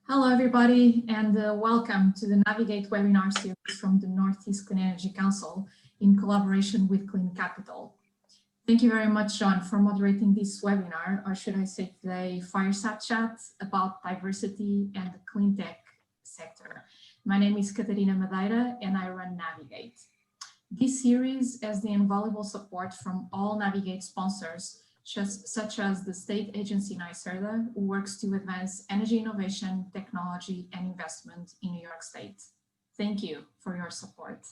Hello, everybody, and welcome to the Navigate webinar series from the Northeast Clean Energy Council in collaboration with Clean Capital. Thank you very much, John, for moderating this webinar, or should I say today, fireside chat about diversity and the clean tech sector. My name is Catarina Madeira, and I run Navigate. This series has the invaluable support from all Navigate sponsors, such as the state agency NYSERDA, who works to advance energy innovation, technology, and investment in New York State. Thank you for your support.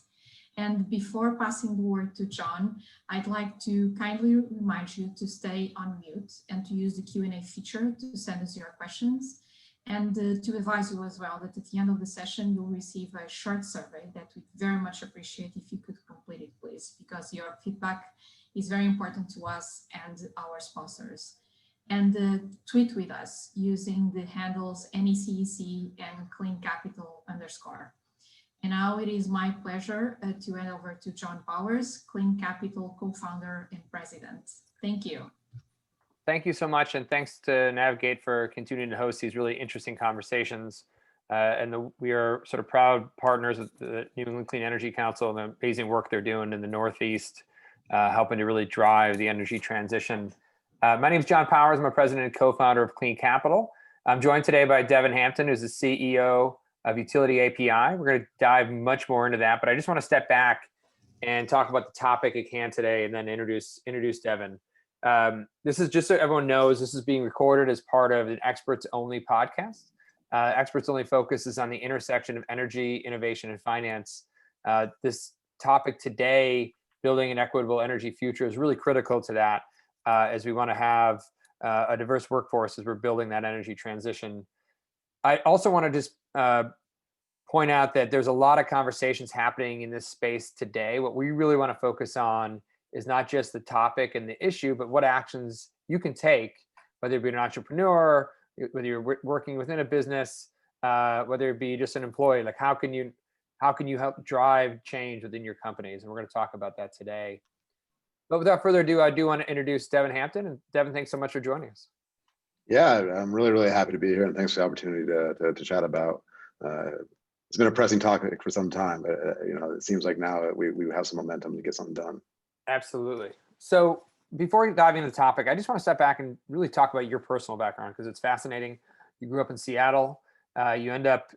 And before passing the word to John, I'd like to kindly remind you to stay on mute and to use the Q&A feature to send us your questions. And to advise you as well that at the end of the session, you'll receive a short survey that we'd very much appreciate if you could complete it, please, because your feedback is very important to us and our sponsors. And tweet with us using the handles NECEC and Clean Capital _. And now it is my pleasure to hand over to John Powers, Clean Capital co-founder and president. Thank you. Thank you so much, and thanks to Navigate for continuing to host these really interesting conversations. We are sort of proud partners with the New England Clean Energy Council and the amazing work they're doing in the Northeast, helping to really drive the energy transition. My name is John Powers. I'm a president and co-founder of Clean Capital. I'm joined today by Devin Hampton, who's the CEO of Utility API. We're going to dive much more into that, but I just want to step back and talk about the topic at hand today and then introduce Devin. This is, just so everyone knows, this is being recorded as part of an Experts Only podcast. Experts Only focuses on the intersection of energy, innovation, and finance. This topic today, building an equitable energy future, is really critical to that, as we want to have a diverse workforce as we're building that energy transition. I also want to just point out that there's a lot of conversations happening in this space today. What we really want to focus on is not just the topic and the issue, but what actions you can take, whether it be an entrepreneur, whether you're working within a business, whether it be just an employee. Like, how can you help drive change within your companies? And we're going to talk about that today. But without further ado, I do want to introduce Devin Hampton. And Devin, thanks so much for joining us. Yeah, I'm really happy to be here, and thanks for the opportunity to chat about. It's been a pressing topic for some time, but it seems like now we have some momentum to get something done. Absolutely. So before we dive into the topic, I just want to step back and really talk about your personal background, because it's fascinating. You grew up in Seattle. You end up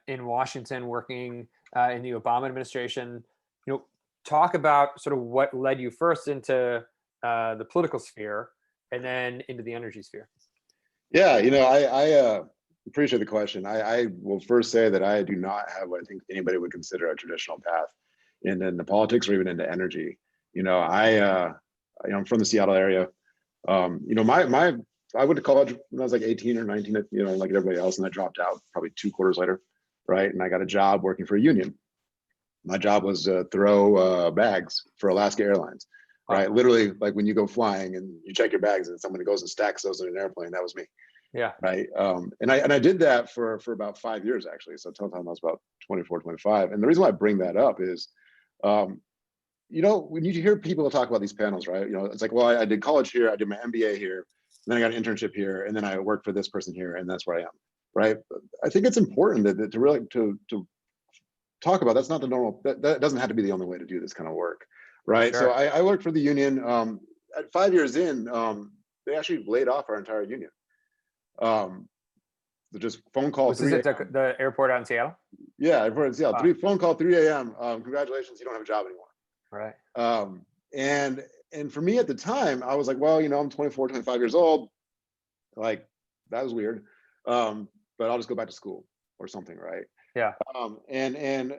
in Washington working in the Obama administration. Talk about sort of what led you first into the political sphere and then into the energy sphere. Yeah, I appreciate the question. I will first say that I do not have what I think anybody would consider a traditional path into politics or even into energy. I'm from the Seattle area. I went to college when I was like 18 or 19, like everybody else, and I dropped out probably 2 quarters later, right? And I got a job working for a union. My job was to throw bags for Alaska Airlines, right? Literally, like when you go flying and you check your bags and someone goes and stacks those in an airplane, that was me. Yeah. Right. And I did that for about 5 years, actually. So until the time I was about 24, 25. And the reason why I bring that up is, when you hear people talk about these panels, right? It's like, well, I did college here, I did my MBA here, then I got an internship here, and then I worked for this person here, and that's where I am, right? I think it's important to really to talk about, that's not the normal, that doesn't have to be the only way to do this kind of work, right? Sure. So I worked for the union. At 5 years in, they actually laid off our entire union. Just phone call. Was this at the airport out in Seattle? Yeah, airport in Seattle. Phone call 3 a.m. Congratulations, you don't have a job anymore. Right. And for me at the time, I was like, well, I'm 24, 25 years old. Like, that was weird. But I'll just go back to school or something, right? Yeah. And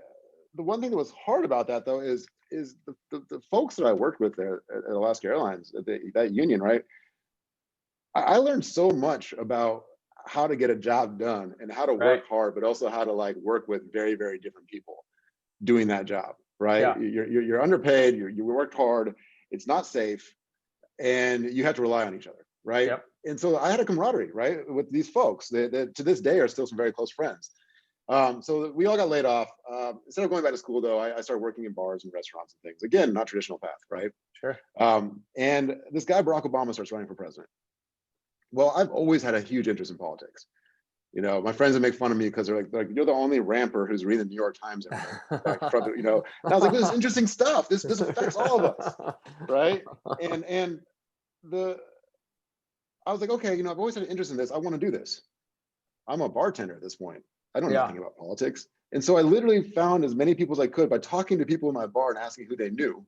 the one thing that was hard about that, though, is the folks that I worked with there at Alaska Airlines, that union, right? I learned so much about how to get a job done and how to work hard, but also how to work with very, very different people doing that job, right? Yeah. You're underpaid, you worked hard, it's not safe, and you have to rely on each other, right? Yep. And so I had a camaraderie, right, with these folks that to this day are still some very close friends. So we all got laid off. Instead of going back to school, though, I started working in bars and restaurants and things. Again, not traditional path, right? Sure. And this guy, Barack Obama, starts running for president. Well, I've always had a huge interest in politics. You know, my friends would make fun of me because they're like, you're the only ramper who's reading the New York Times every day. Like, you know, and I was like, this is interesting stuff. This affects all of us, right? And I was like, okay, you know, I've always had an interest in this. I want to do this. I'm a bartender at this point. I don't know anything about politics. And so I literally found as many people as I could by talking to people in my bar and asking who they knew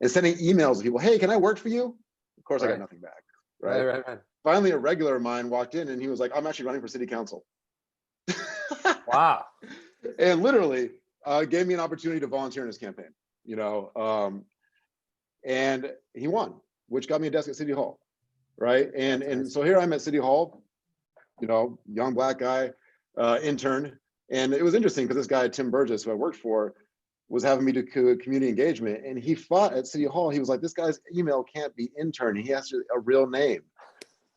and sending emails to people, hey, can I work for you? Of course, I got nothing back, right? Finally, a regular of mine walked in and he was like, I'm actually running for city council. Wow. And literally gave me an opportunity to volunteer in his campaign, you know, and he won, which got me a desk at City Hall, right? And so here I'm at City Hall, you know, young Black guy, intern. And it was interesting because this guy, Tim Burgess, who I worked for, was having me do community engagement. And he fought at City Hall. He was like, this guy's email can't be intern. He has a real name.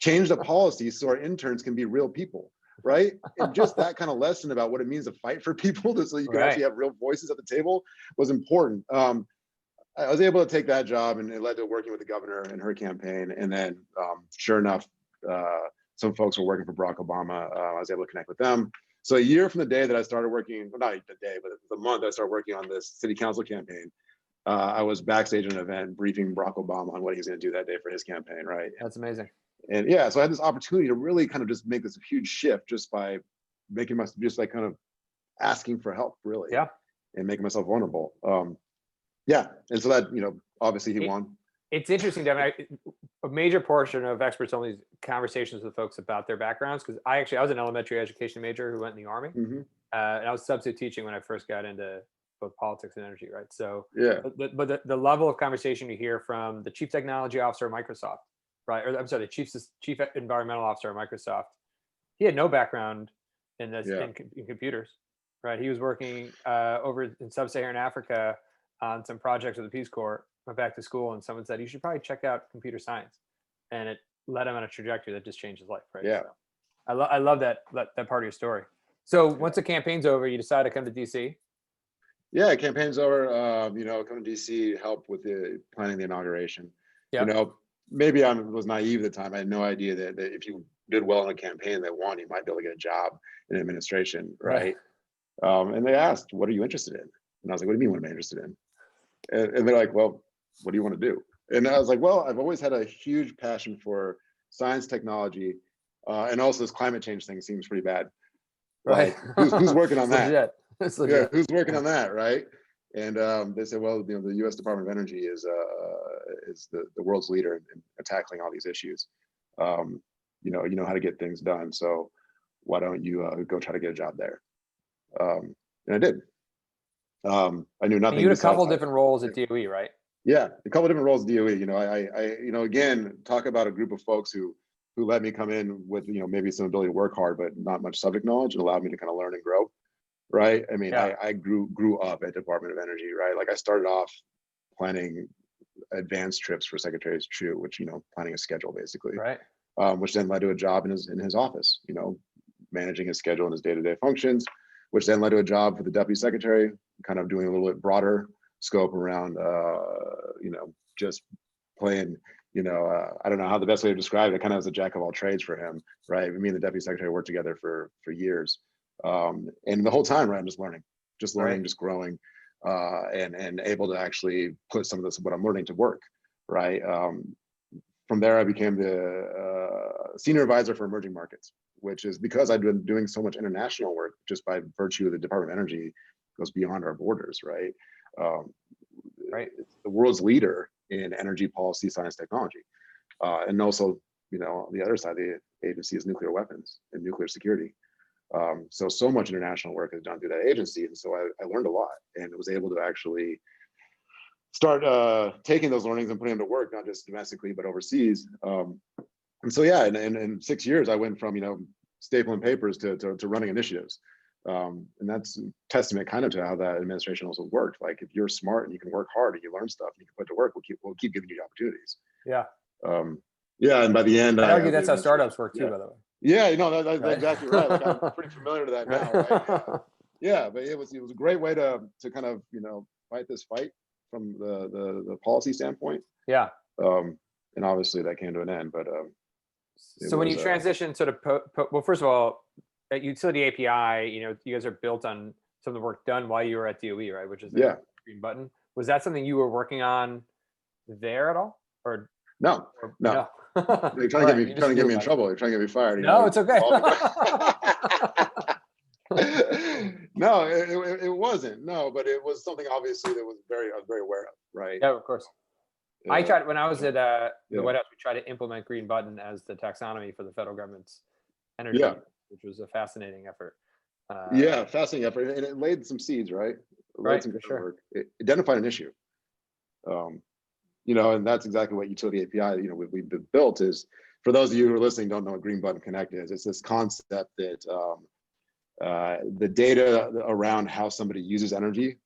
Change the policy so our interns can be real people, right? And just that kind of lesson about what it means to fight for people so you can actually have real voices at the table was important. I was able to take that job and it led to working with the governor in her campaign. And then sure enough, some folks were working for Barack Obama. I was able to connect with them. So a year from the day that I started working, well, not the day, but the month I started working on this city council campaign, I was backstage at an event briefing Barack Obama on what he was going to do that day for his campaign, right? That's amazing. And yeah, so I had this opportunity to really kind of just make this huge shift just by making myself just like kind of asking for help, really. Yeah. And making myself vulnerable. Yeah. And so that, you know, obviously he won. It's interesting, Devin. A major portion of experts only conversations with folks about their backgrounds, because I was an elementary education major who went in the Army, and I was substitute teaching when I first got into both politics and energy, right? So yeah, but the level of conversation you hear from the chief technology officer of Microsoft, right? Or I'm sorry, the chief environmental officer of Microsoft, he had no background in this in computers, right? He was working over in sub-Saharan Africa on some projects with the Peace Corps. Went back to school and someone said, you should probably check out computer science. And it led him on a trajectory that just changed his life, right? Yeah. So I love that part of your story. So once the campaign's over, you decide to come to DC? Yeah, campaign's over, you know, come to DC, help with the planning the inauguration. You know, maybe I was naive at the time. I had no idea that if you did well in a campaign that won, you might be able to get a job in administration, right? And they asked, what are you interested in? And I was like, what do you mean, what am I interested in? And they're like, well, what do you want to do? And I was like, well, I've always had a huge passion for science, technology, and also this climate change thing seems pretty bad. Right. Like, who's working on that? Yeah, who's working on that, right? And they said, well, you know, the U.S. Department of Energy is the world's leader in tackling all these issues. You know how to get things done. So why don't you go try to get a job there? And I did. I knew nothing. And you had a couple different roles at DOE, right? Yeah, a couple different roles at DOE. You know, I again, talk about a group of folks who let me come in with, you know, maybe some ability to work hard, but not much subject knowledge, and allowed me to kind of learn and grow. Right. I mean, I grew up at Department of Energy, right? Like I started off planning advanced trips for Secretary Chu, which, you know, planning a schedule basically. Right. Which then led to a job in his office, you know, managing his schedule and his day-to-day functions, which then led to a job for the Deputy Secretary, kind of doing a little bit broader scope around, you know, just playing, you know, I don't know how the best way to describe it, kind of as a jack of all trades for him, right? Me and the Deputy Secretary worked together for years. And the whole time, right, I'm just learning, just growing, and able to actually put some of this, what I'm learning, to work, right? From there, I became the senior advisor for emerging markets, which is because I've been doing so much international work just by virtue of the Department of Energy goes beyond our borders, right? It's the world's leader in energy policy, science, technology. And also, you know, on the other side of the agency is nuclear weapons and nuclear security. So much international work is done through that agency. And so I learned a lot and was able to actually start taking those learnings and putting them to work, not just domestically, but overseas. And so, yeah, in 6 years, I went from, you know, stapling papers to running initiatives. And that's a testament kind of to how that administration also worked. Like, if you're smart and you can work hard and you learn stuff and you can put to work, we'll keep giving you opportunities. Yeah. Yeah, and by the end, I argue that's how startups work too, by the way. Yeah, you know, that's exactly right. Like, I'm pretty familiar to that now, right? Yeah, but it was a great way to kind of, you know, fight this fight from the policy standpoint. Yeah. And obviously that came to an end, but so when you transition sort of well, first of all, at Utility API, you guys are built on some of the work done while you were at DOE, right? Which is the Yeah. green button. Was that something you were working on there at all, or No. no? You're trying to get me in trouble. You're trying to get me fired. No, it's okay. No, it wasn't. No, but it was something obviously that I was very aware of, right? Yeah, of course. I tried when I was at the Yeah. White House. We tried to implement green button as the taxonomy for the federal government's energy, Yeah. which was a fascinating effort. Yeah, fascinating effort, and it laid some seeds, right? It laid Right, some for good sure. work. It identified an issue. And that's exactly what Utility API, we've built is, for those of you who are listening, don't know what Green Button Connect is. It's this concept that the data around how somebody uses energy,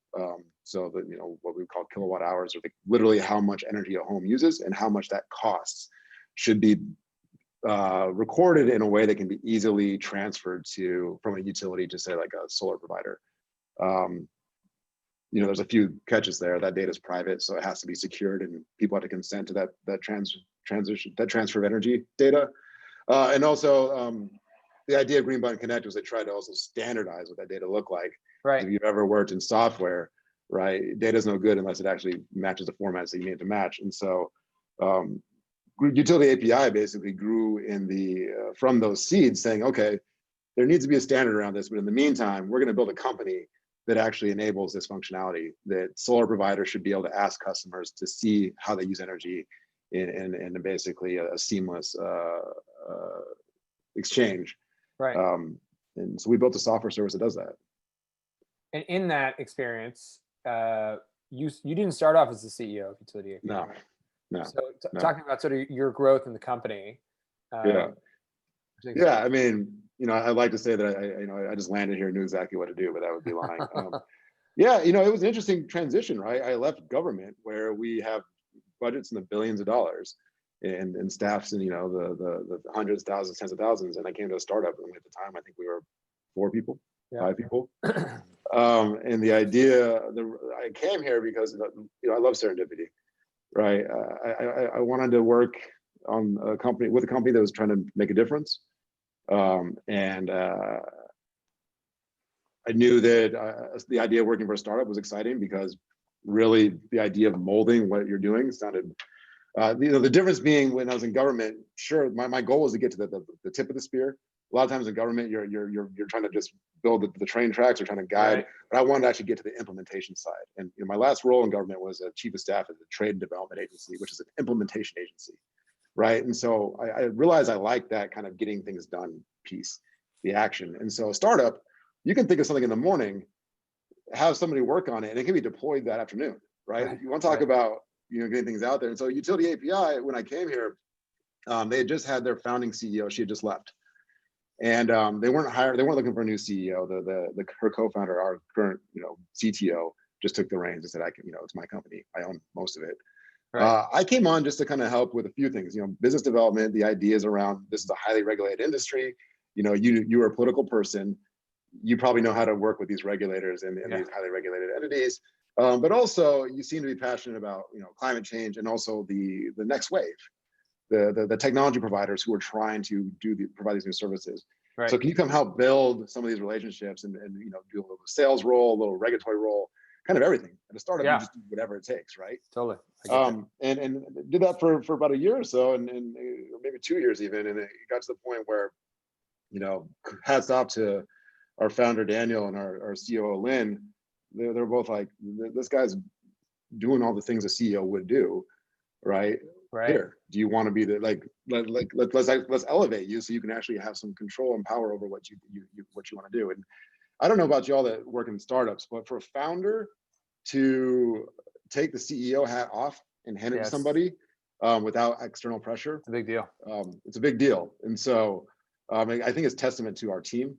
so that what we call kilowatt hours, or literally how much energy a home uses and how much that costs, should be recorded in a way that can be easily transferred from a utility to, say, like a solar provider. There's a few catches there. That data is private, so it has to be secured, and people have to consent to that transfer of energy data. And also, the idea of Green Button Connect was they tried to also standardize what that data looked like. Right. If you've ever worked in software, right, data's no good unless it actually matches the formats that you need it to match. And so, Utility API basically grew from those seeds, saying, okay, there needs to be a standard around this, but in the meantime, we're going to build a company that actually enables this functionality, that solar providers should be able to ask customers to see how they use energy in basically a seamless exchange. Right. And so we built a software service that does that. And in that experience, you didn't start off as the CEO of Utility API. No, right? no. So talking about sort of your growth in the company. Yeah. I mean, I'd like to say that I just landed here and knew exactly what to do, but that would be lying. It was an interesting transition, right? I left government where we have budgets in the billions of dollars and staffs in, the hundreds, thousands, tens of thousands. And I came to a startup, and at the time, I think we were 4 people, 5 people. And the idea, I came here because, I love serendipity, right? I wanted to work on a company that was trying to make a difference. And I knew that the idea of working for a startup was exciting, because really the idea of molding what you're doing sounded, the difference being, when I was in government, sure, my goal was to get to the tip of the spear. A lot of times in government, you're trying to just build the train tracks, or trying to guide, right. But I wanted to actually get to the implementation side. And my last role in government was a chief of staff at the Trade and Development Agency, which is an implementation agency, right? And so I realized I like that kind of getting things done piece, the action. And so a startup, you can think of something in the morning, have somebody work on it, and it can be deployed that afternoon, right? You want to talk about getting things out there. And so Utility API, when I came here, they had just had their founding CEO. She had just left. And they weren't looking for a new CEO. Her co-founder, our current CTO, just took the reins and said, it's my company. I own most of it. Right. I came on just to kind of help with a few things, business development, the ideas around, this is a highly regulated industry. You are a political person. You probably know how to work with these regulators and these highly regulated entities. But also, you seem to be passionate about climate change, and also the next wave, the technology providers who are trying to provide these new services. Right. So can you come help build some of these relationships and do a little sales role, a little regulatory role, kind of everything. At a startup, you just do whatever it takes, right? Totally. And did that for about a year or so, and maybe 2 years even, and it got to the point where, hats off to our founder Daniel and our COO Lynn. They're both like, this guy's doing all the things a CEO would do, right? Right. Here, do you want to be let's elevate you so you can actually have some control and power over what you want to do. And I don't know about y'all that work in startups, but for a founder to take the CEO hat off and hand it to somebody without external pressure, it's a big deal. It's a big deal. And so I think it's testament to our team.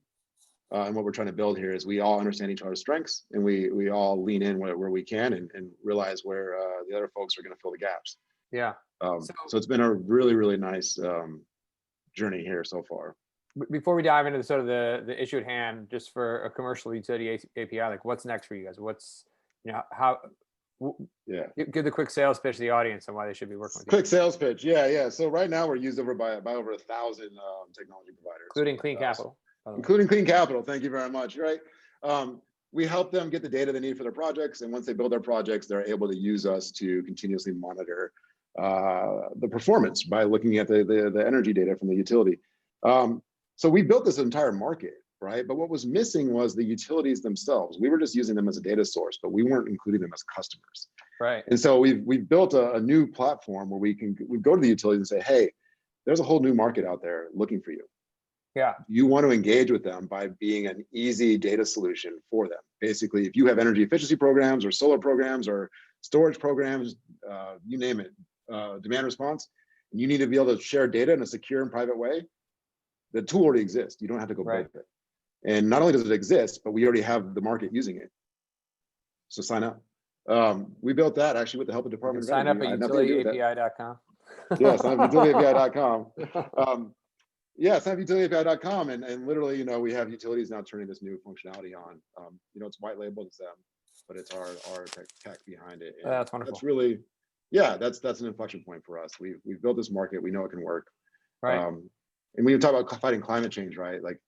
And what we're trying to build here is we all understand each other's strengths, and we all lean in where we can, and realize where the other folks are going to fill the gaps. Yeah. So it's been a really, really nice journey here so far. Before we dive into sort of the issue at hand, just for a commercial utility API, like what's next for you guys? What's, give the quick sales pitch to the audience on why they should be working with you. Quick sales pitch. Yeah. So right now we're used by over 1,000 technology providers, including Clean Capital. by the way. Including Clean Capital. Thank you very much. Right. We help them get the data they need for their projects. And once they build their projects, they're able to use us to continuously monitor the performance by looking at the energy data from the utility. So we built this entire market, right? But what was missing was the utilities themselves. We were just using them as a data source, but we weren't including them as customers. Right. And so we've built a new platform where we go to the utilities and say, hey, there's a whole new market out there looking for you. Yeah. You want to engage with them by being an easy data solution for them. Basically, if you have energy efficiency programs or solar programs or storage programs, you name it, demand response, and you need to be able to share data in a secure and private way, the tool already exists. You don't have to go build it. And not only does it exist, but we already have the market using it. So sign up. We built that actually with the help of Department of Sign up Energy. at utilityapi.com. Yeah, sign up at utilityapi.com. Yeah, sign up at utilityapi.com, and literally, we have utilities now turning this new functionality on. It's white labeled, it's them, but it's our tech behind it. And that's wonderful. That's really, yeah, that's an inflection point for us. We've built this market. We know it can work. Right. And when you talk about fighting climate change, right? Like,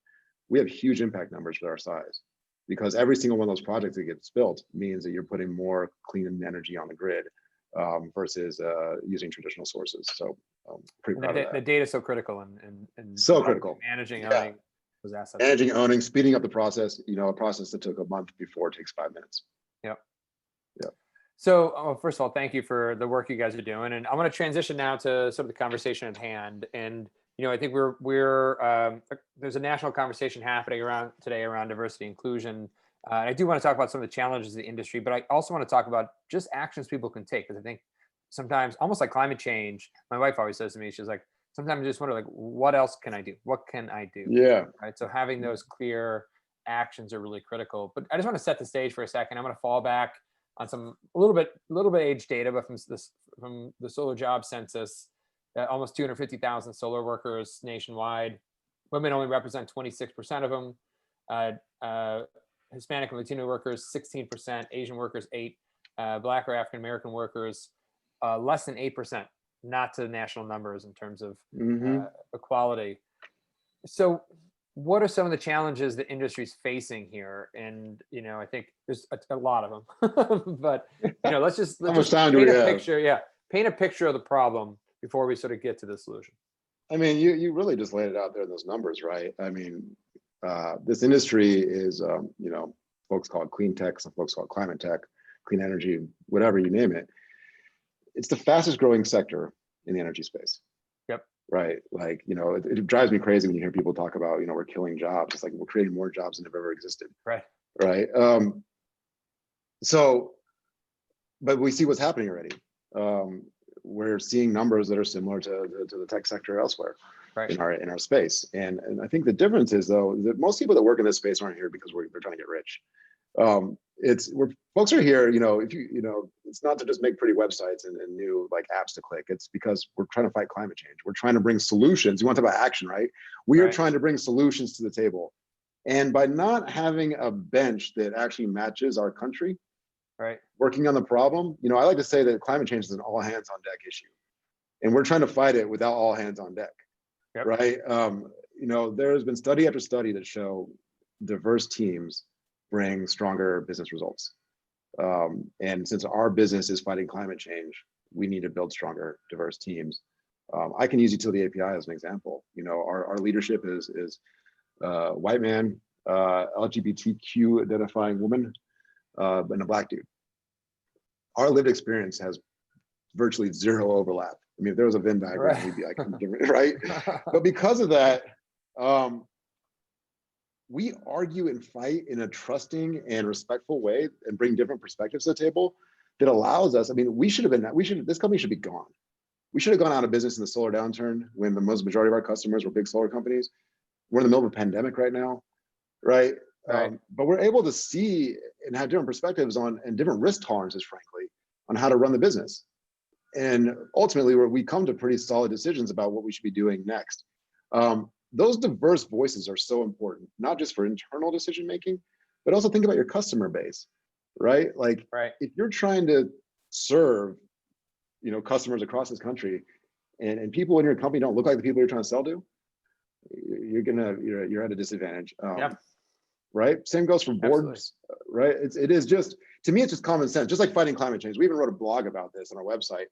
we have huge impact numbers for our size, because every single one of those projects that gets built means that you're putting more clean energy on the grid versus using traditional sources. So pretty proud of that. The data is so critical and so critical. Managing, owning those assets. Managing, owning, speeding up the process. A process that took a month before takes 5 minutes. Yep. Yep. So first of all, thank you for the work you guys are doing, and I want to transition now to sort of the conversation at hand. And I think there's a national conversation happening today around diversity inclusion. And I do want to talk about some of the challenges of the industry, but I also want to talk about just actions people can take, because I think sometimes, almost like climate change, my wife always says to me, she's like, sometimes I just wonder, like, what else can I do? What can I do? Yeah. Right. So having those clear actions are really critical. But I just want to set the stage for a second. I'm going to fall back on a little bit age data, but from the solar job census. Almost 250,000 solar workers nationwide. Women only represent 26% of them. Hispanic and Latino workers, 16%. Asian workers, 8%. Black or African American workers, less than 8%. Not to the national numbers in terms of equality. So, what are some of the challenges the industry is facing here? And I think there's a lot of them. But let's just paint a picture. Yeah, paint a picture of the problem before we sort of get to the solution. I mean, you really just laid it out there in those numbers, right? I mean, this industry is, folks call it clean tech, some folks call it climate tech, clean energy, whatever you name it. It's the fastest growing sector in the energy space. Yep. Right. Like, it drives me crazy when you hear people talk about, we're killing jobs. It's like, we're creating more jobs than have ever existed. Right. Right. But we see what's happening already. We're seeing numbers that are similar to the tech sector elsewhere, right, in our space. And I think the difference is, though, that most people that work in this space aren't here because they're trying to get rich. Folks are here, it's not to just make pretty websites and new apps to click. It's because we're trying to fight climate change. We're trying to bring solutions. You want to talk about action, right? We are trying to bring solutions to the table. And by not having a bench that actually matches our country, right, working on the problem, I like to say that climate change is an all hands on deck issue, and we're trying to fight it without all hands on deck. Yep. Right. There has been study after study that show diverse teams bring stronger business results. And since our business is fighting climate change, we need to build stronger, diverse teams. I can use Utility API as an example. Our leadership is white man, LGBTQ identifying woman, and a Black dude. Our lived experience has virtually zero overlap. I mean, if there was a Venn diagram, we'd be like, right? But because of that, we argue and fight in a trusting and respectful way and bring different perspectives to the table that allows us. I mean, this company should be gone. We should have gone out of business in the solar downturn when the majority of our customers were big solar companies. We're in the middle of a pandemic right now, right? But we're able to see and have different perspectives and different risk tolerances, frankly, on how to run the business. And ultimately, we come to pretty solid decisions about what we should be doing next. Those diverse voices are so important, not just for internal decision making, but also think about your customer base, right? If you're trying to serve, customers across this country, and people in your company don't look like the people you're trying to sell to, you're at a disadvantage. Yeah. Right. Same goes for boards, right? It is just, to me, it's just common sense, just like fighting climate change. We even wrote a blog about this on our website,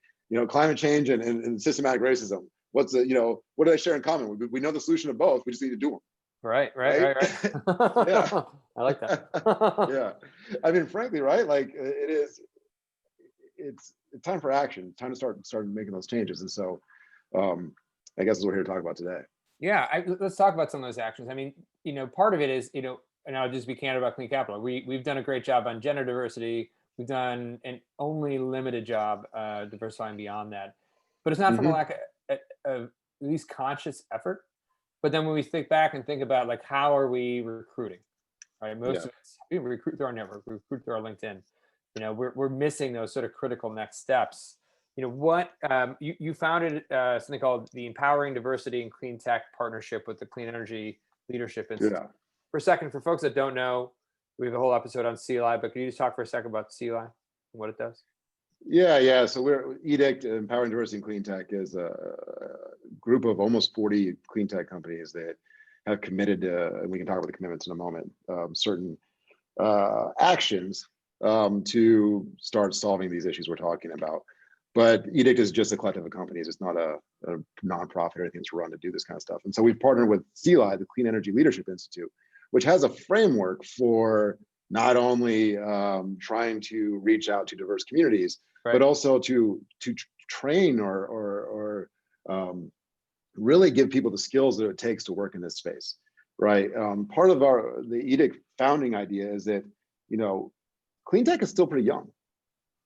climate change and systematic racism. What do they share in common? We know the solution to both. We just need to do them. Right. Yeah. I like that. Yeah. I mean, frankly, right? Like it's time for action. It's time to start making those changes. And so I guess that's what we're here to talk about today. Yeah. Let's talk about some of those actions. I mean, part of it is, and I'll just be candid about Clean Capital. We've done a great job on gender diversity. We've done an only limited job diversifying beyond that. But it's not from a lack of at least conscious effort. But then when we think back and think about like, how are we recruiting? Right. Most of us, we recruit through our network, we recruit through our LinkedIn. We're missing those sort of critical next steps. What you founded something called the Empowering Diversity and Clean Tech Partnership with the Clean Energy Leadership Institute. Yeah. For a second, for folks that don't know, we have a whole episode on CLI, but can you just talk for a second about CLI and what it does? Yeah. So we're EDIC, Empowering Diversity and Clean Tech, is a group of almost 40 clean tech companies that have committed to, and we can talk about the commitments in a moment, certain actions to start solving these issues we're talking about. But EDIC is just a collective of companies. It's not a nonprofit or anything that's run to do this kind of stuff. And so we've partnered with CLI, the Clean Energy Leadership Institute, which has a framework for not only trying to reach out to diverse communities, but also to train or really give people the skills that it takes to work in this space, right? Part of the EDIC founding idea is that, clean tech is still pretty young.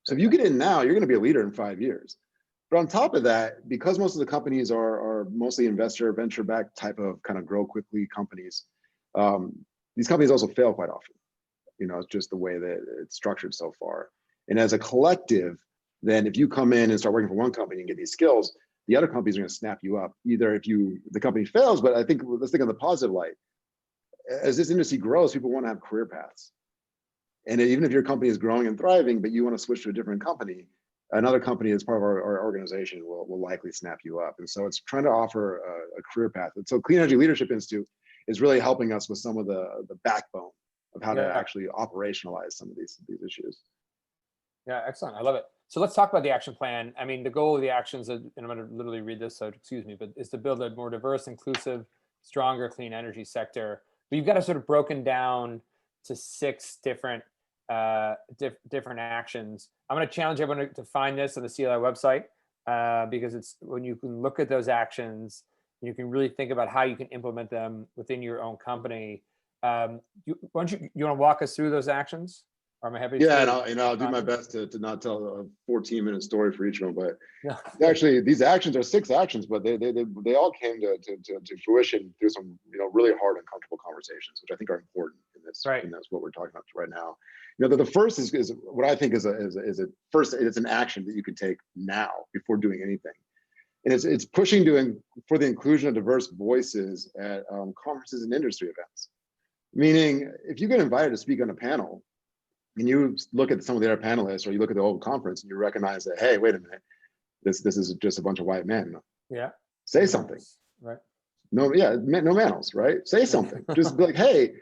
So if you get in now, you're going to be a leader in 5 years. But on top of that, because most of the companies are mostly investor, venture-backed type of kind of grow quickly companies, these companies also fail quite often. It's just the way that it's structured so far. And as a collective, then if you come in and start working for one company and get these skills, the other companies are going to snap you up. Either if the company fails, but I think let's think of the positive light. As this industry grows, people want to have career paths. And even if your company is growing and thriving, but you want to switch to a different company, another company as part of our organization will likely snap you up. And so it's trying to offer a career path. And so Clean Energy Leadership Institute is really helping us with some of the backbone of how to actually operationalize some of these issues. Yeah, excellent. I love it. So let's talk about the action plan. I mean, the goal of the actions, and I'm going to literally read this, so excuse me, but is to build a more diverse, inclusive, stronger clean energy sector. But you've got to sort of broken down to 6 different different actions. I'm going to challenge everyone to find this on the CLI website because it's when you can look at those actions, you can really think about how you can implement them within your own company. You want to walk us through those actions? Or am I happy? Yeah, and I'll do my best to not tell a 14-minute story for each of them. But actually, these actions are 6 actions, but they all came to fruition through some really hard, uncomfortable conversations, which I think are important in this. Right. And that's what we're talking about right now. The first is what I think is it's an action that you can take now before doing anything, and it's pushing for the inclusion of diverse voices at conferences and industry events. Meaning, if you get invited to speak on a panel, and you look at some of the other panelists, or you look at the whole conference, and you recognize that, hey, wait a minute, this is just a bunch of white men. Yeah. Say something. Right. No manners, right? Say something. Just be like, hey,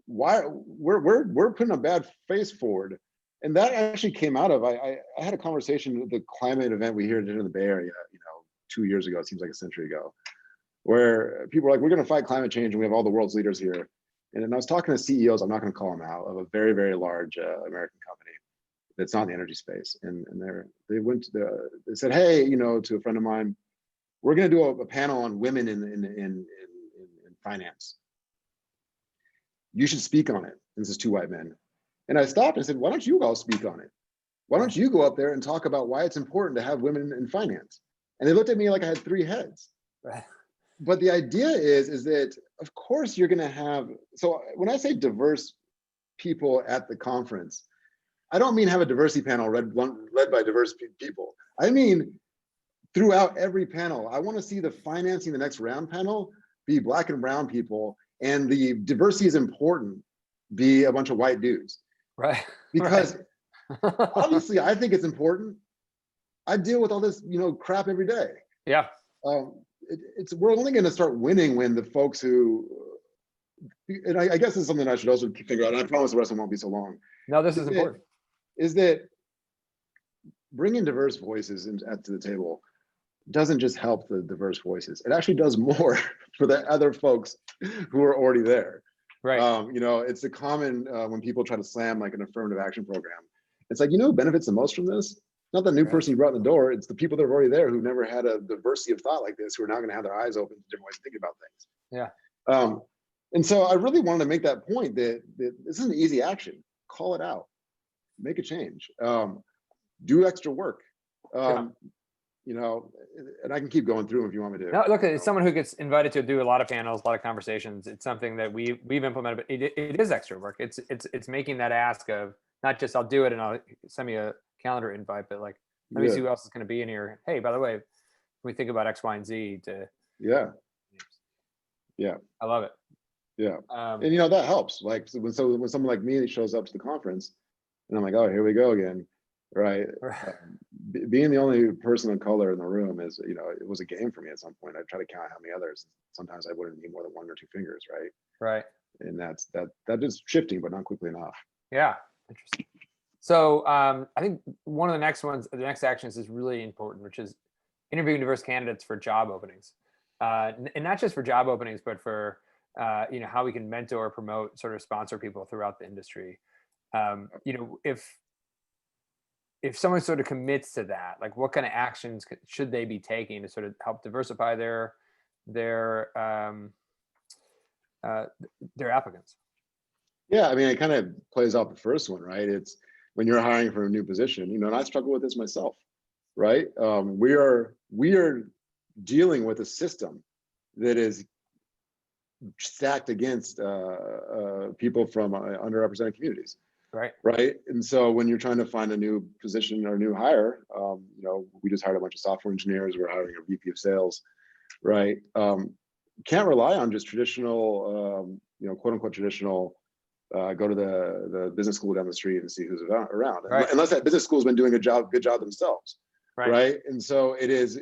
why we're putting a bad face forward. And that actually came out of I had a conversation at the climate event we here did in the Bay Area, 2 years ago. It seems like a century ago, where people were like, we're going to fight climate change, and we have all the world's leaders here. And then I was talking to CEOs, I'm not going to call them out, of a very, very large American company that's not in the energy space. And they said, hey, to a friend of mine, we're going to do a panel on women in finance. You should speak on it. And this is 2 white men. And I stopped and said, why don't you all speak on it? Why don't you go up there and talk about why it's important to have women in finance? And they looked at me like I had 3 heads. Right. But the idea is that, of course, you're going to have, so when I say diverse people at the conference, I don't mean have a diversity panel led by diverse people. I mean, throughout every panel, I want to see the financing the next round panel be Black and brown people, and the diversity is important be a bunch of white dudes. Right. Because obviously I think it's important. I deal with all this, crap every day. Yeah. we're only going to start winning when the folks who, and I guess it's something I should also figure out, and I promise the rest of them won't be so long. No, this is important. Is that bringing diverse voices to the table doesn't just help the diverse voices. It actually does more for the other folks who are already there. Right. You know, it's a common when people try to slam like an affirmative action program. It's like, you know who benefits the most from this? Not the new person you brought in the door. It's the people that are already there who never had a diversity of thought like this, who are now going to have their eyes open to different ways of thinking about things. Yeah. And so I really wanted to make that point that this is an easy action. Call it out. Make a change. Do extra work. You know, and I can keep going through them if you want me to. No, look, as someone who gets invited to do a lot of panels, a lot of conversations, it's something that we've implemented, but it is extra work. It's making that ask of not just I'll do it and I'll send me a calendar invite, but like, let me see who else is going to be in here. Hey, by the way, we think about X, Y, and Z to. Yeah. I love it. Yeah. And you know, that helps. Like when someone like me shows up to the conference and I'm like, oh, here we go again. Right. Being the only person of color in the room is, you know, it was a game for me at some point. I try to count how many others. Sometimes I wouldn't need more than 1 or 2 fingers. Right. Right. And that is shifting, but not quickly enough. Yeah. Interesting. So I think one of the next actions is really important, which is interviewing diverse candidates for job openings, and not just for job openings, but for you know, how we can mentor, promote, sort of sponsor people throughout the industry. You know, if someone sort of commits to that, like what kind of actions should they be taking to sort of help diversify their applicants? Yeah, I mean, it kind of plays off the first one, right? It's when you're hiring for a new position, you know, and I struggle with this myself, right? We are dealing with a system that is stacked against people from underrepresented communities. Right. And so when you're trying to find a new position or a new hire, you know, we just hired a bunch of software engineers. We're hiring a VP of sales, right? Can't rely on just traditional, you know, quote unquote traditional, go to the business school down the street and see who's around. Right. Unless that business school's been doing a good job themselves. Right. And so it's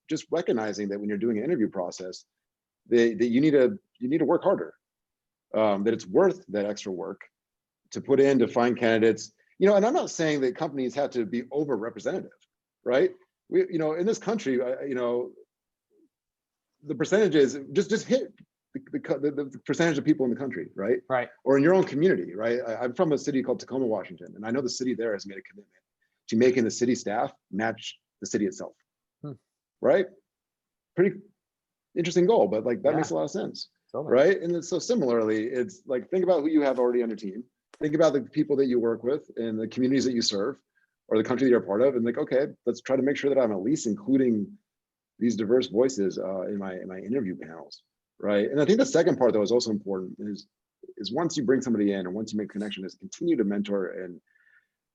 just recognizing that when you're doing an interview process, that you need to work harder, that it's worth that extra work to put in to find candidates, you know. And I'm not saying that companies have to be overrepresentative, right? We, you know, in this country, you know, the percentages just hit the percentage of people in the country, right? Or in your own community, right? I'm from a city called Tacoma, Washington, and I know the city there has made a commitment to making the city staff match the city itself, right? Pretty interesting goal, but like that makes a lot of sense, right? And so similarly, it's like, think about who you have already on your team. Think about the people that you work with and the communities that you serve or the country that you're a part of, and like, okay, let's try to make sure that I'm at least including these diverse voices in my interview panels, right? And I think the second part that was also important is once you bring somebody in and once you make a connection, is continue to mentor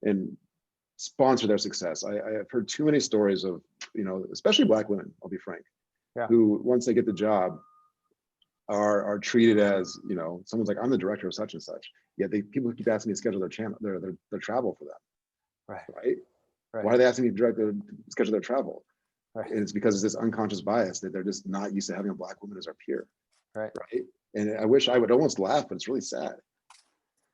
and sponsor their success. I have heard too many stories of, you know, especially Black women, I'll be frank, who once they get the job are treated as, you know, someone's like, I'm the director of such and such. Yet people keep asking me to schedule their travel for them. Right. Why are they asking me to schedule their travel? And it's because it's this unconscious bias that they're just not used to having a Black woman as our peer. Right. And I wish I would almost laugh, but it's really sad.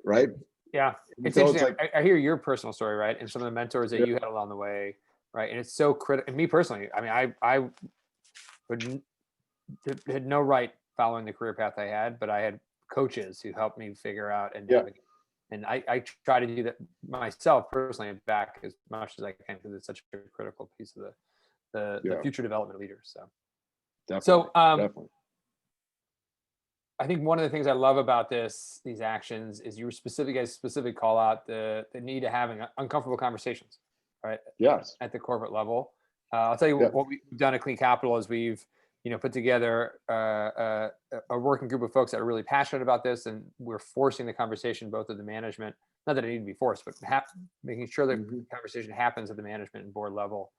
Right. Yeah. It's so interesting. It's like, I hear your personal story, right? And some of the mentors that you had along the way. Right. And it's so critical. And me personally, I mean, I had no right following the career path I had, but I had coaches who helped me figure out and navigate. And I try to do that myself personally back as much as I can, because it's such a critical piece of the future development of leaders. So definitely. I think one of the things I love about these actions is you specifically call out the need to having uncomfortable conversations, right? Yes. At the corporate level. I'll tell you what we've done at Clean Capital is we've, you know, put together a working group of folks that are really passionate about this, and we're forcing the conversation both of the management, not that it need to be forced, but making sure that conversation happens at the management and board level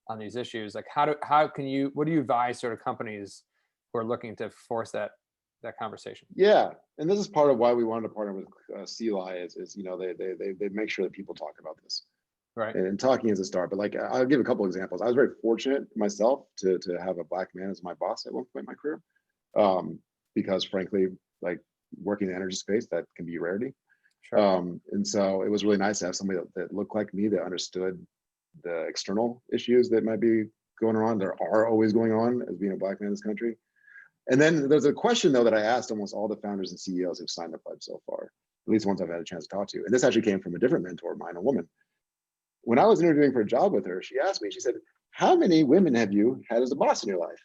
on these issues. Like what do you advise sort of companies who are looking to force that conversation? Yeah, and this is part of why we wanted to partner with CLI is, you know, they make sure that people talk about this, Right. and talking is a start. But like, I'll give a couple examples. I was very fortunate myself to have a Black man as my boss at one point in my career, because frankly, like working in the energy space, that can be a rarity. Sure. And so it was really nice to have somebody that looked like me, that understood the external issues that might be going on. There are always going on as being a Black man in this country. And then there's a question though that I asked almost all the founders and CEOs who've signed the pledge so far, at least ones I've had a chance to talk to. And this actually came from a different mentor of mine, a woman. When I was interviewing for a job with her, she asked me, she said, how many women have you had as a boss in your life?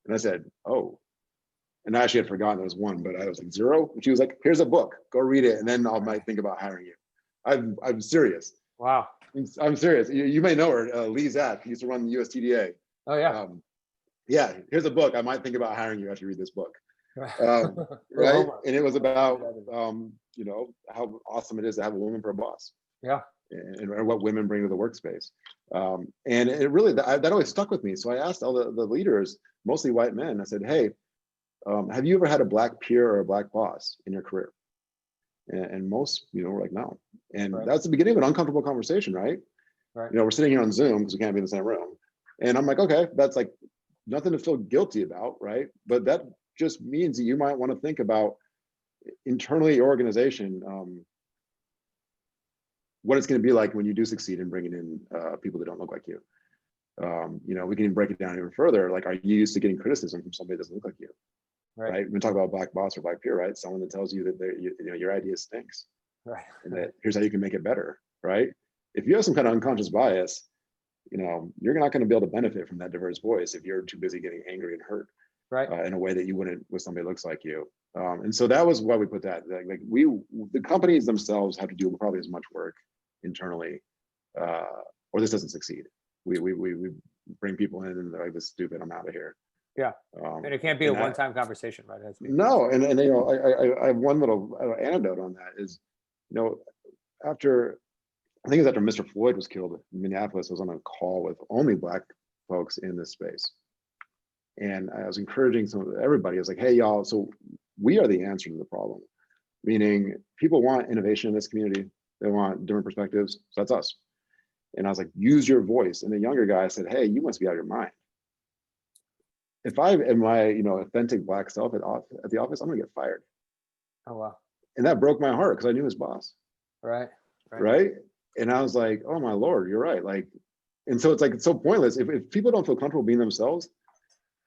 And I said, oh. And I actually had forgotten there was one, but I was like, 0. And she was like, here's a book, go read it, and then I might think about hiring you. I'm serious. Wow. I'm serious. You may know her, Lee Zack, used to run the USTDA. Oh yeah. Yeah, here's a book. I might think about hiring you after you read this book. Right? Homework. And it was about, you know, how awesome it is to have a woman for a boss. Yeah. And what women bring to the workspace. And it really, that always stuck with me. So I asked all the leaders, mostly white men, I said, hey, have you ever had a Black peer or a Black boss in your career? And most, you know, were like, no. And Right. that's the beginning of an uncomfortable conversation, right? Right. You know, we're sitting here on Zoom because we can't be in the same room. And I'm like, okay, that's like nothing to feel guilty about, right? But that just means that you might want to think about internally your organization, what it's going to be like when you do succeed in bringing in people that don't look like you. You know, we can even break it down even further. Like, are you used to getting criticism from somebody that doesn't look like you? Right? When we talk about Black boss or Black peer, right? Someone that tells you that you know, your idea stinks, Right. and that here's how you can make it better, right? If you have some kind of unconscious bias, you know, you're not going to be able to benefit from that diverse voice if you're too busy getting angry and hurt, Right. In a way that you wouldn't with somebody that looks like you. And so that was why we put that. Like the companies themselves have to do probably as much work internally, or this doesn't succeed. We bring people in and they're like, this is stupid, I'm out of here. Yeah. And it can't be a one-time conversation, right? It has to be. No, and you know, I have one little anecdote on that is, you know, after, I think it was after Mr. Floyd was killed in Minneapolis, I was on a call with only Black folks in this space. And I was encouraging everybody, I was like, hey, y'all, so we are the answer to the problem. Meaning people want innovation in this community. They want different perspectives. So that's us. And I was like, use your voice. And the younger guy said, hey, you must be out of your mind. If I am my, you know, authentic Black self at the office, I'm gonna get fired. Oh, wow. And that broke my heart because I knew his boss. Right. Right. And I was like, oh my Lord, you're right. Like, and so it's like, it's so pointless. If people don't feel comfortable being themselves,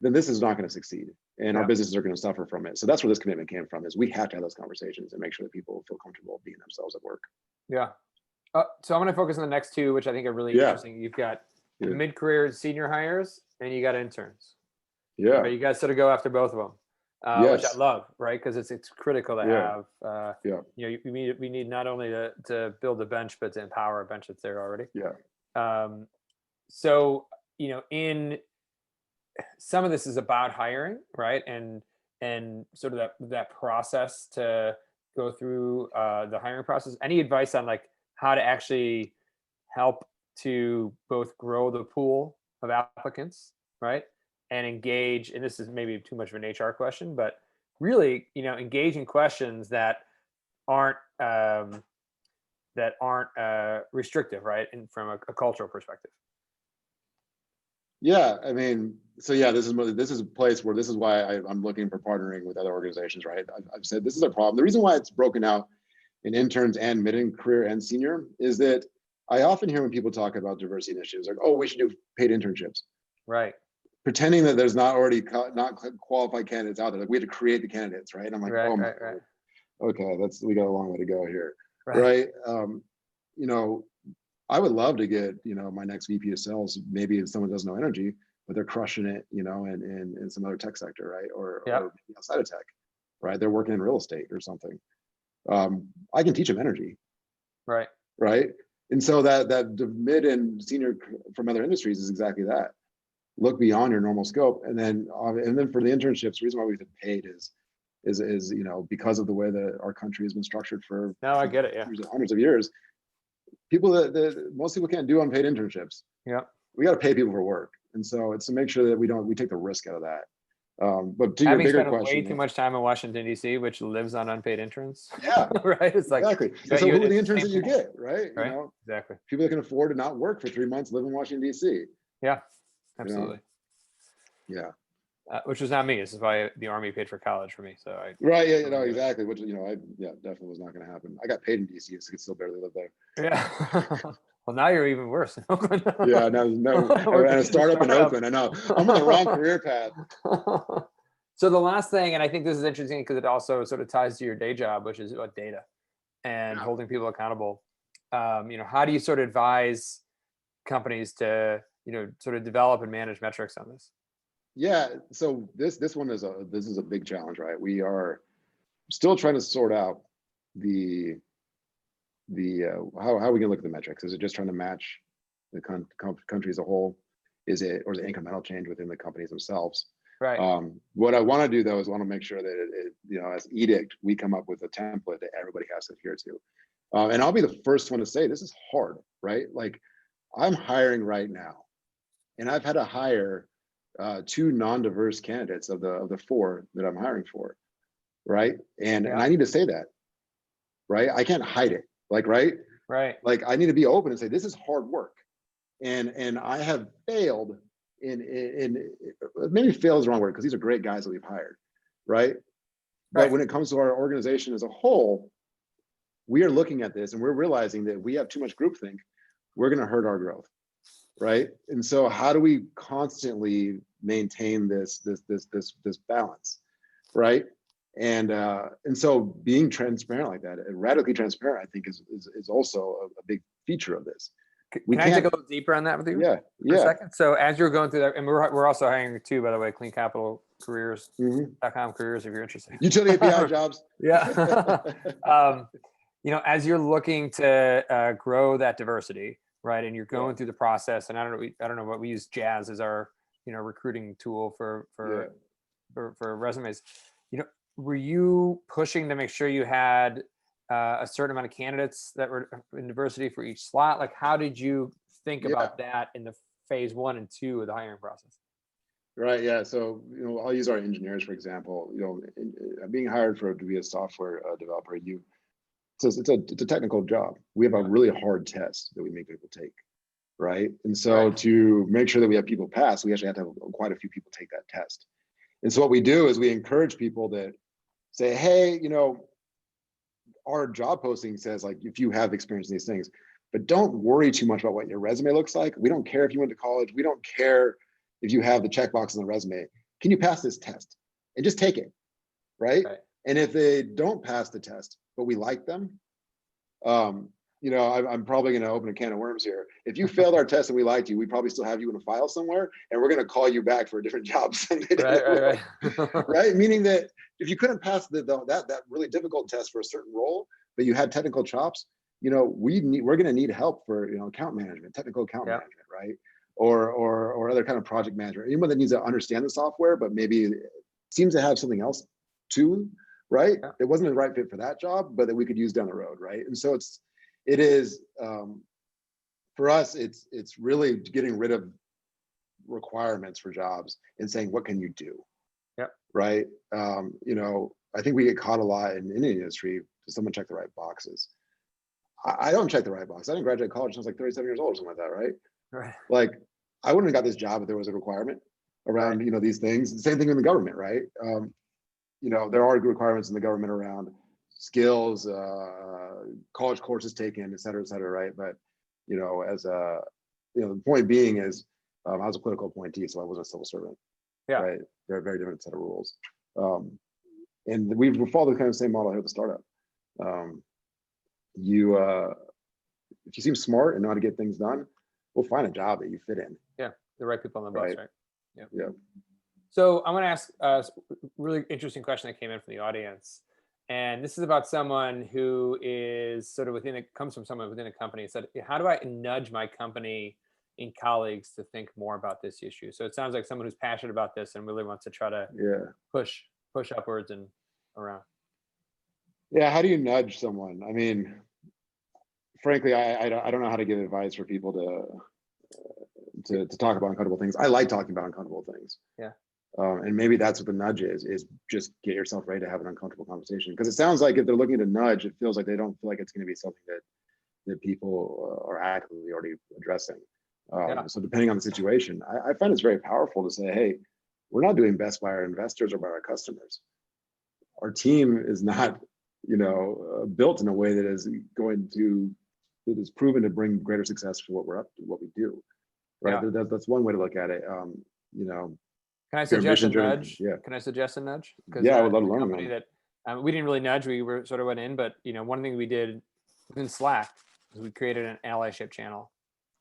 then this is not going to succeed. And our businesses are going to suffer from it. So that's where this commitment came from, is we have to have those conversations and make sure that people feel comfortable being themselves at work. Yeah. So I'm going to focus on the next two, which I think are really interesting. You've got mid-career senior hires and you got interns. Yeah. Right? You guys sort of go after both of them, which I love, right? Because it's critical to have, you know, we need not only to build a bench, but to empower a bench that's there already. Yeah. So, you know, in some of this is about hiring, right? And sort of that process to go through the hiring process. Any advice on like how to actually help to both grow the pool of applicants, right? And engage, and this is maybe too much of an HR question, but really, you know, engage in questions that aren't restrictive, right? And from a cultural perspective. Yeah, I mean, so yeah, this is a place where this is why I'm looking for partnering with other organizations, right? I've said this is a problem. The reason why it's broken out in interns and mid-career and senior is that I often hear when people talk about diversity initiatives, like, oh, we should do paid internships. Right. Pretending that there's not already not qualified candidates out there. Like we had to create the candidates, right? I'm like, oh my God. Okay, we got a long way to go here, right? You know, I would love to get, you know, my next VP of sales, maybe if someone doesn't know energy, but they're crushing it, you know, in some other tech sector, right? Or outside of tech, right? They're working in real estate or something. I can teach them energy. Right. And so that the mid and senior from other industries is exactly that. Look beyond your normal scope. And then for the internships, the reason why we've been paid is, you know, because of the way that our country has been structured for I get it. hundreds of years. People that most people can't do unpaid internships. Yeah. We got to pay people for work. And so it's to make sure that we take the risk out of that. But to your Having bigger spent way question, too much time in Washington, D.C., which lives on unpaid interns. yeah, Right. It's like, exactly. yeah, So who are the it's interns same that you thing. get, right? Right. Exactly. People that can afford to not work for 3 months, live in Washington, D.C. Yeah, absolutely. Yeah. Which was not me. This is why the Army paid for college for me. So I. Right. Yeah. Exactly. Which, I definitely was not going to happen. I got paid in DC, so I could still barely live there. Yeah. Well, now you're even worse in Oakland. Yeah. No. I ran a startup in Oakland. I know. I'm on the wrong career path. So the last thing, and I think this is interesting because it also sort of ties to your day job, which is about data and holding people accountable. How do you sort of advise companies to, sort of develop and manage metrics on this? Yeah. So this one is a big challenge, right? We are still trying to sort out the how we can look at the metrics. Is it just trying to match the country as a whole? Or is it incremental change within the companies themselves? Right. What I want to do though is want to make sure that as edict, we come up with a template that everybody has to adhere to. And I'll be the first one to say this is hard, right? Like I'm hiring right now, and I've had to hire 2 non-diverse candidates of the 4 that I'm hiring for, right? And I need to say that, right? I can't hide it, right? Like I need to be open and say this is hard work, and I have failed in maybe fail is the wrong word because these are great guys that we've hired, right? But when it comes to our organization as a whole, we are looking at this and we're realizing that we have too much groupthink. We're going to hurt our growth, right? And so how do we constantly maintain this balance, right? And so being transparent like that, radically transparent, I think is also a big feature of this. Can I dig a little deeper on that with you? Yeah. For a second. So as you're going through that, and we're also hiring too, by the way, Clean Capital Careers.com careers if you're interested. Utility API jobs. Yeah. As you're looking to grow that diversity, right, and you're going through the process, and I don't know what we use Jazz as our recruiting tool for resumes. Were you pushing to make sure you had a certain amount of candidates that were in diversity for each slot? Like, how did you think about that in the phase 1 and 2 of the hiring process? Right. Yeah. So, I'll use our engineers, for example, being hired to be a software developer, it's a technical job. We have a really hard test that we make people take. Right. And so to make sure that we have people pass, we actually have to have quite a few people take that test. And so what we do is we encourage people that say, hey, our job posting says like if you have experience in these things, but don't worry too much about what your resume looks like. We don't care if you went to college. We don't care if you have the checkbox on the resume. Can you pass this test? And just take it, right? And if they don't pass the test, but we like them, I'm probably going to open a can of worms here. If you failed our test and we liked you, we probably still have you in a file somewhere, and we're going to call you back for a different job. Right. Meaning that if you couldn't pass that really difficult test for a certain role, but you had technical chops, we're going to need help for account management, technical account management, right? Or other kind of project management. Anyone that needs to understand the software, but maybe seems to have something else too, right? It wasn't the right fit for that job, but that we could use down the road, right? And so it is for us, it's really getting rid of requirements for jobs and saying, what can you do? Right. I think we get caught a lot in the industry. Does someone check the right boxes? I don't check the right box. I didn't graduate college until I was like 37 years old or something like that, right? Like I wouldn't have got this job if there was a requirement around these things. The same thing in the government, right? There are requirements in the government around skills, college courses taken, et cetera, right? But the point being is I was a political appointee, so I wasn't a civil servant. Right. They're a very different set of rules. And we follow the kind of same model here at the startup. If you seem smart and know how to get things done, we'll find a job that you fit in. Yeah, the right people on the bus, right? Yeah. So I'm going to ask a really interesting question that came in from the audience. And this is about someone who is sort of comes from someone within a company and said, how do I nudge my company and colleagues to think more about this issue? So it sounds like someone who's passionate about this and really wants to try to push upwards and around. Yeah, how do you nudge someone? I mean, frankly, I don't know how to give advice for people to talk about uncomfortable things. I like talking about uncomfortable things. And maybe that's what the nudge is just get yourself ready to have an uncomfortable conversation. Because it sounds like if they're looking to nudge, it feels like they don't feel like it's going to be something that people are actively already addressing. So depending on the situation, I find it's very powerful to say, hey, we're not doing best by our investors or by our customers. Our team is not, built in a way that is proven to bring greater success for what we're up to, what we do. Right. Yeah. That's one way to look at it. Can I suggest a nudge? Yeah. Can I suggest a nudge? Yeah, I would love to learn company that we didn't really nudge. We were sort of went in, but one thing we did within Slack is we created an allyship channel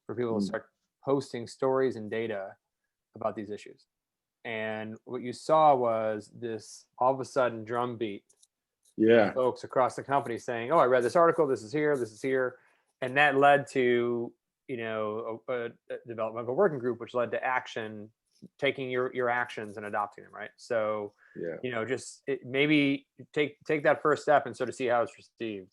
for people to start posting stories and data about these issues. And what you saw was this all of a sudden drumbeat. Yeah. Folks across the company saying, "Oh, I read this article. This is here," and that led to a development of a working group, which led to action, taking your actions and adopting them, right? So just maybe take that first step and sort of see how it's received.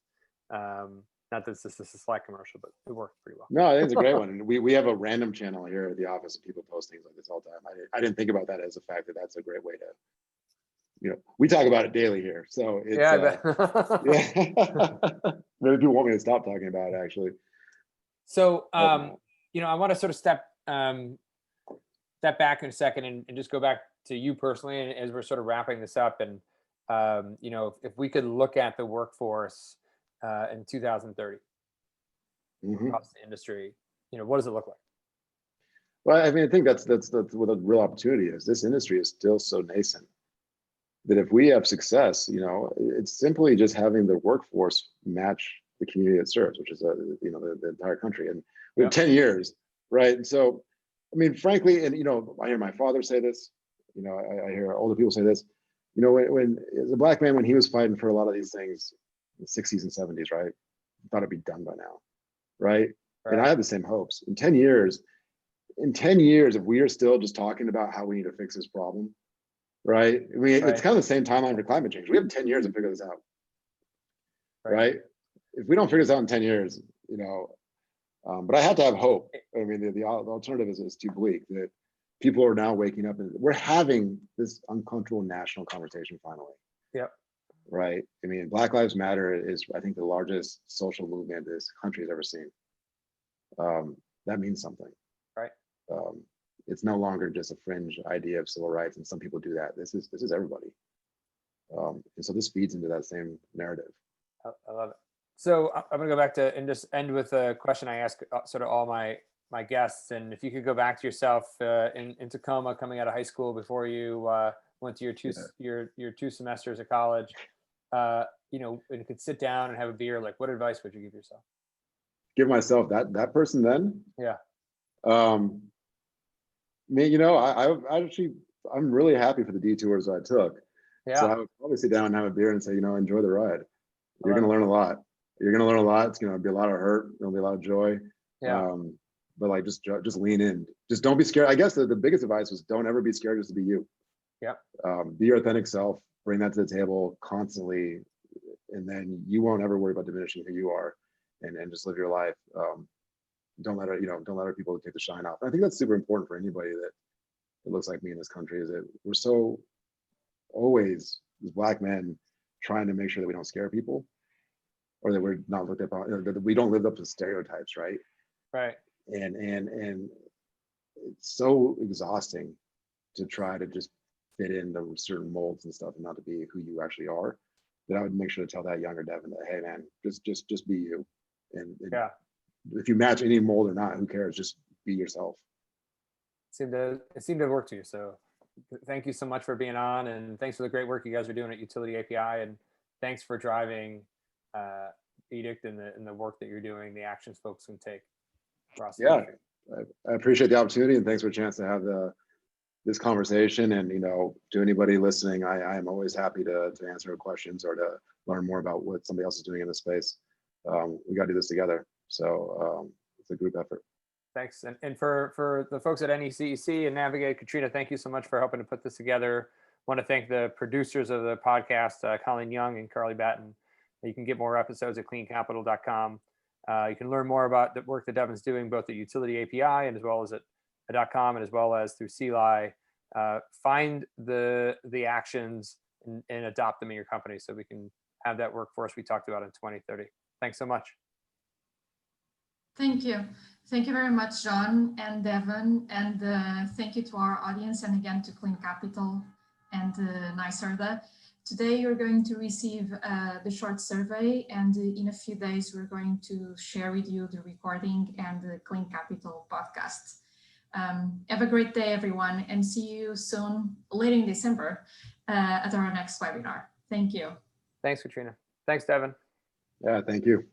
Not that this is a Slack commercial, but it worked pretty well. No, I think it's a great one. And we have a random channel here at the office of people post things like this all the time. I didn't think about that as a fact that that's a great way to, we talk about it daily here. So it's, yeah. Maybe people want me to stop talking about it actually. So, I want to sort of step back in a second and just go back to you personally, and as we're sort of wrapping this up, and if we could look at the workforce in 2030 across the industry, what does it look like? Well, I mean, I think that's what the real opportunity is. This industry is still so nascent that if we have success, it's simply just having the workforce match the community it serves, which is the entire country. And we have 10 years, right? And so, I mean, frankly, and I hear my father say this, I hear older people say this, when as a Black man, when he was fighting for a lot of these things in the 60s and 70s, right? I thought it'd be done by now, right? And I have the same hopes. In 10 years, if we are still just talking about how we need to fix this problem, right? I mean, it's kind of the same timeline for climate change. We have 10 years to figure this out, right? If we don't figure this out in 10 years, but I have to have hope. I mean, the alternative is too bleak. That people are now waking up and we're having this uncomfortable national conversation finally. Yep. Right. I mean, Black Lives Matter is, I think, the largest social movement this country has ever seen. That means something. Right. It's no longer just a fringe idea of civil rights, and some people do that. This is everybody. And so this feeds into that same narrative. I love it. So I'm going to go back to and just end with a question I ask sort of all my guests. And if you could go back to yourself in Tacoma, coming out of high school, before you went to your 2 semesters of college, and you could sit down and have a beer, like, what advice would you give yourself? Give myself that person then? Yeah. I'm really happy for the detours I took. Yeah. So I would probably sit down and have a beer and say, enjoy the ride. You're going to learn a lot. You're going to learn a lot. It's going to be a lot of hurt. There'll be a lot of joy. Yeah. But like, just lean in. Just don't be scared. I guess the biggest advice was don't ever be scared just to be you. Yeah. Be your authentic self. Bring that to the table constantly, and then you won't ever worry about diminishing who you are, and just live your life. Don't let other people take the shine off. And I think that's super important for anybody that looks like me in this country. Is that we're so always as Black men trying to make sure that we don't scare people, or that we're not looked upon, that we don't live up to stereotypes, right? Right. And it's so exhausting to try to just fit into certain molds and stuff and not to be who you actually are. That I would make sure to tell that younger Devin that, hey man, just be you. And yeah, if you match any mold or not, who cares? Just be yourself. It seemed to work to you. So thank you so much for being on, and thanks for the great work you guys are doing at Utility API, and thanks for driving Edict and the work that you're doing, the actions folks can take across the country. I appreciate the opportunity, and thanks for a chance to have this conversation. And to anybody listening, I am always happy to answer questions or to learn more about what somebody else is doing in this space. We got to do this together. So it's a group effort. Thanks. And for the folks at NECEC and Navigate, Katrina, thank you so much for helping to put this together. I want to thank the producers of the podcast, Colleen Young and Carly Batten. You can get more episodes at cleancapital.com. You can learn more about the work that Devin's doing both at Utility API and as well as at .com, and as well as through CLI find the actions and adopt them in your company so we can have that workforce we talked about in 2030. Thanks so much. Thank you. Thank you very much, John and Devon, and thank you to our audience, and again to Clean Capital and NYSERDA. Today you're going to receive the short survey, and in a few days we're going to share with you the recording and the Clean Capital podcast. Have a great day, everyone, and see you soon, late in December, at our next webinar. Thank you. Thanks, Katrina. Thanks, Devon. Yeah, thank you.